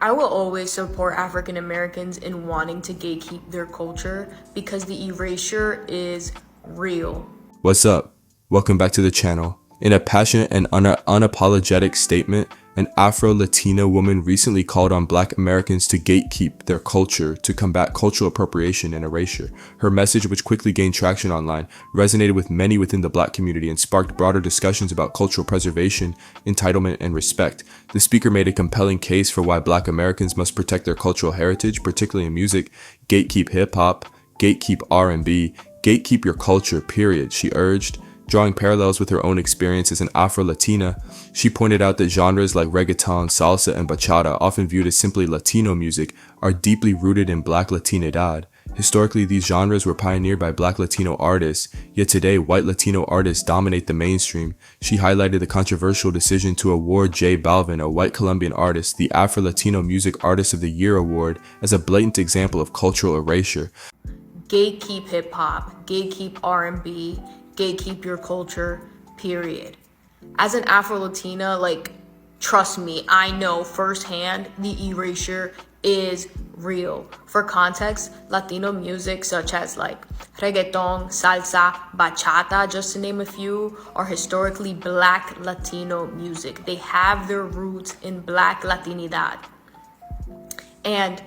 I will always support African Americans in wanting to gatekeep their culture because the erasure is real. What's up? Welcome back to the channel. In a passionate and unapologetic statement, an Afro-Latina woman recently called on Black Americans to gatekeep their culture to combat cultural appropriation and erasure. Her message, which quickly gained traction online, resonated with many within the Black community and sparked broader discussions about cultural preservation, entitlement, and respect. The speaker made a compelling case for why Black Americans must protect their cultural heritage, particularly in music, gatekeep hip-hop, gatekeep R&B, gatekeep your culture, period, she urged. Drawing parallels with her own experience as an Afro-Latina, she pointed out that genres like Reggaeton, Salsa, and Bachata, often viewed as simply Latino music, are deeply rooted in Black Latinidad. Historically, these genres were pioneered by Black Latino artists, yet today, white Latino artists dominate the mainstream. She highlighted the controversial decision to award J Balvin, a white Colombian artist, the Afro-Latino Music Artist of the Year award as a blatant example of cultural erasure. Gatekeep hip-hop, gatekeep R&B, gatekeep your culture, period. As an Afro-Latina, trust me, I know firsthand the erasure is real. For context, Latino music such as Reggaeton, Salsa, Bachata, just to name a few, are historically Black Latino music. They have their roots in Black Latinidad. And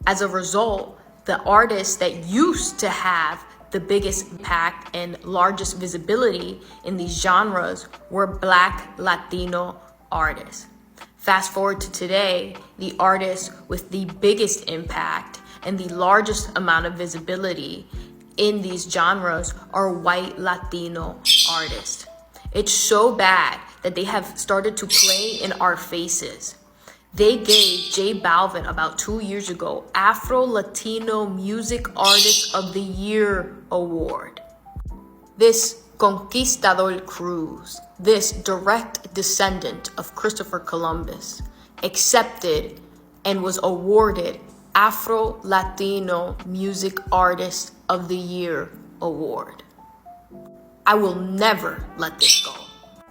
as a result, the artists that used to have the biggest impact and largest visibility in these genres were Black Latino artists. Fast forward to today, the artists with the biggest impact and the largest amount of visibility in these genres are white Latino artists. It's so bad that they have started to play in our faces. They gave J Balvin about 2 years ago Afro-Latino Music Artist of the Year award. This conquistador Cruz, this direct descendant of Christopher Columbus, accepted and was awarded Afro-Latino Music Artist of the Year award. I will never let this go.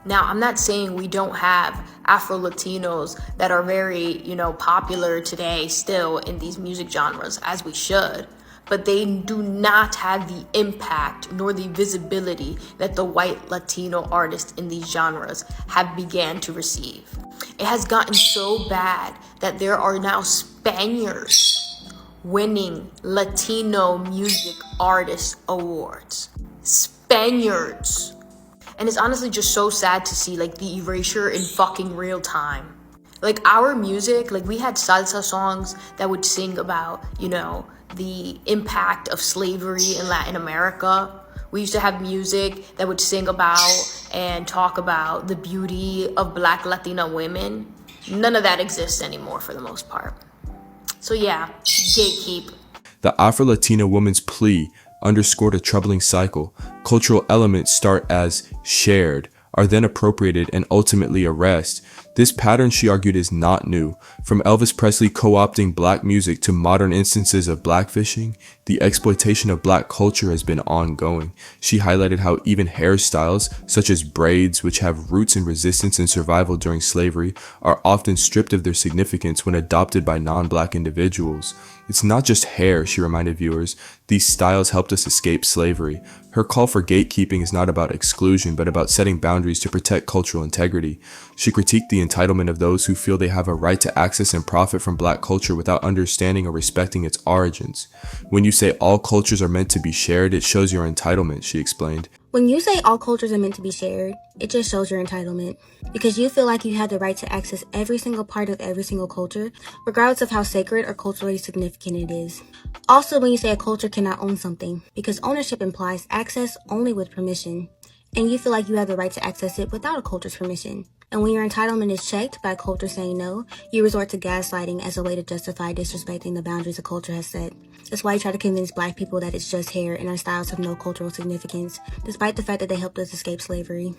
Now, I'm not saying we don't have Afro-Latinos that are very, popular today still in these music genres, as we should, but they do not have the impact nor the visibility that the white Latino artists in these genres have began to receive. It has gotten so bad that there are now Spaniards winning Latino Music Artist Awards. Spaniards. And it's honestly just so sad to see the erasure in fucking real time. Our music, we had salsa songs that would sing about, the impact of slavery in Latin America. We used to have music that would sing about and talk about the beauty of Black Latina women. None of that exists anymore for the most part. So yeah, gatekeep. The Afro-Latina woman's plea underscored a troubling cycle. Cultural elements start as shared, are then appropriated, and ultimately erased. This pattern, she argued, is not new. From Elvis Presley co-opting Black music to modern instances of blackfishing, the exploitation of Black culture has been ongoing. She highlighted how even hairstyles, such as braids, which have roots in resistance and survival during slavery, are often stripped of their significance when adopted by non-Black individuals. It's not just hair, she reminded viewers. These styles helped us escape slavery. Her call for gatekeeping is not about exclusion, but about setting boundaries to protect cultural integrity. She critiqued the entitlement of those who feel they have a right to access and profit from Black culture without understanding or respecting its origins. When you say all cultures are meant to be shared, it shows your entitlement, she explained. When you say all cultures are meant to be shared, it just shows your entitlement. Because you feel like you have the right to access every single part of every single culture, regardless of how sacred or culturally significant it is. Also, when you say a culture cannot own something, because ownership implies access only with permission. And you feel like you have the right to access it without a culture's permission. And when your entitlement is checked by a culture saying no, you resort to gaslighting as a way to justify disrespecting the boundaries a culture has set. That's why you try to convince Black people that it's just hair and our styles have no cultural significance, despite the fact that they helped us escape slavery.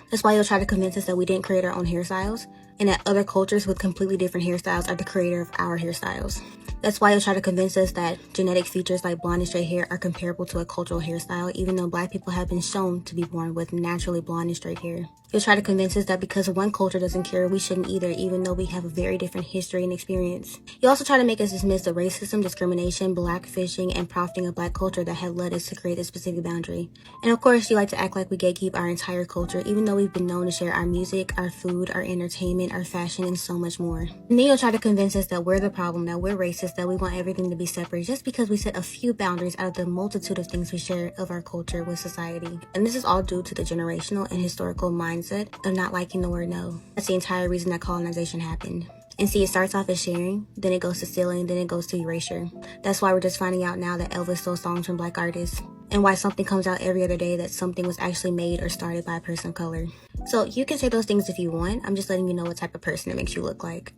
That's why you'll try to convince us that we didn't create our own hairstyles, and that other cultures with completely different hairstyles are the creator of our hairstyles. That's why you'll try to convince us that genetic features like blonde and straight hair are comparable to a cultural hairstyle, even though Black people have been shown to be born with naturally blonde and straight hair. You'll try to convince us that because one culture doesn't care, we shouldn't either, even though we have a very different history and experience. You also try to make us dismiss the racism, discrimination, blackfishing, and profiting of Black culture that have led us to create this specific boundary. And of course, you like to act like we gatekeep our entire culture, even though we've been known to share our music, our food, our entertainment, our fashion, and so much more. And then you'll try to convince us that we're the problem, that we're racist, that we want everything to be separate just because we set a few boundaries out of the multitude of things we share of our culture with society. And this is all due to the generational and historical mindset of not liking the word no. That's the entire reason that colonization happened. And see, it starts off as sharing, then it goes to stealing, then it goes to erasure. That's why we're just finding out now that Elvis stole songs from Black artists, and why something comes out every other day that something was actually made or started by a person of color. So you can say those things if you want. I'm just letting you know what type of person it makes you look like.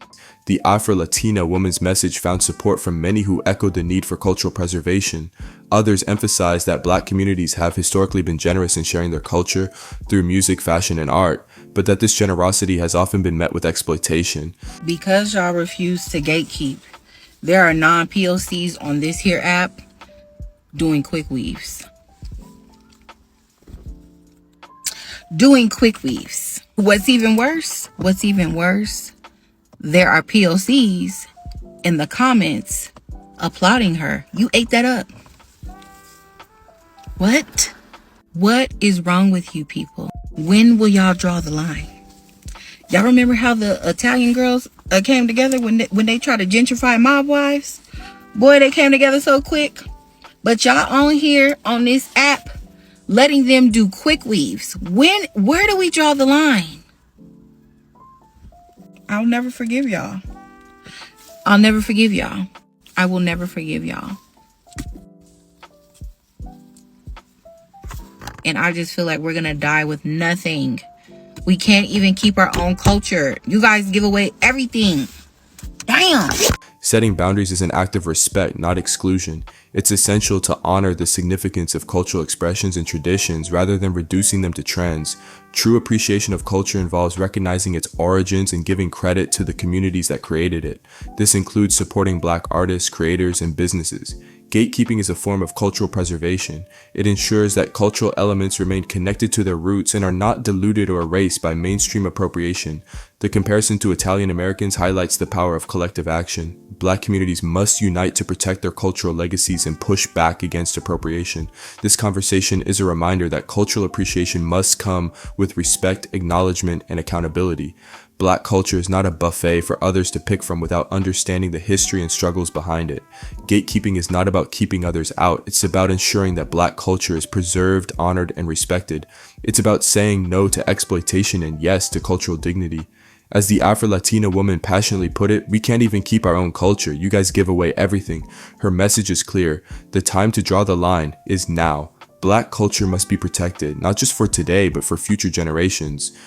The Afro-Latina woman's message found support from many who echoed the need for cultural preservation. Others emphasized that Black communities have historically been generous in sharing their culture through music, fashion, and art, but that this generosity has often been met with exploitation. Because y'all refuse to gatekeep, there are non-POCs on this here app doing quick weaves. What's even worse, there are POCs in the comments applauding her. You ate that up. What is wrong with you people? When will y'all draw the line? Y'all remember how the Italian girls came together when they tried to gentrify mob wives? Boy, they came together so quick. But y'all on here on this app letting them do quick weaves. Where do we draw the line? I'll never forgive y'all. I will never forgive y'all. And I just feel like we're gonna die with nothing. We can't even keep our own culture. You guys give away everything. Damn. Setting boundaries is an act of respect, not exclusion. It's essential to honor the significance of cultural expressions and traditions rather than reducing them to trends. True appreciation of culture involves recognizing its origins and giving credit to the communities that created it. This includes supporting Black artists, creators, and businesses. Gatekeeping is a form of cultural preservation. It ensures that cultural elements remain connected to their roots and are not diluted or erased by mainstream appropriation. The comparison to Italian Americans highlights the power of collective action. Black communities must unite to protect their cultural legacies and push back against appropriation. This conversation is a reminder that cultural appreciation must come with respect, acknowledgement, and accountability. Black culture is not a buffet for others to pick from without understanding the history and struggles behind it. Gatekeeping is not about keeping others out. It's about ensuring that Black culture is preserved, honored, and respected. It's about saying no to exploitation and yes to cultural dignity. As the Afro-Latina woman passionately put it, we can't even keep our own culture. You guys give away everything. Her message is clear. The time to draw the line is now. Black culture must be protected, not just for today, but for future generations.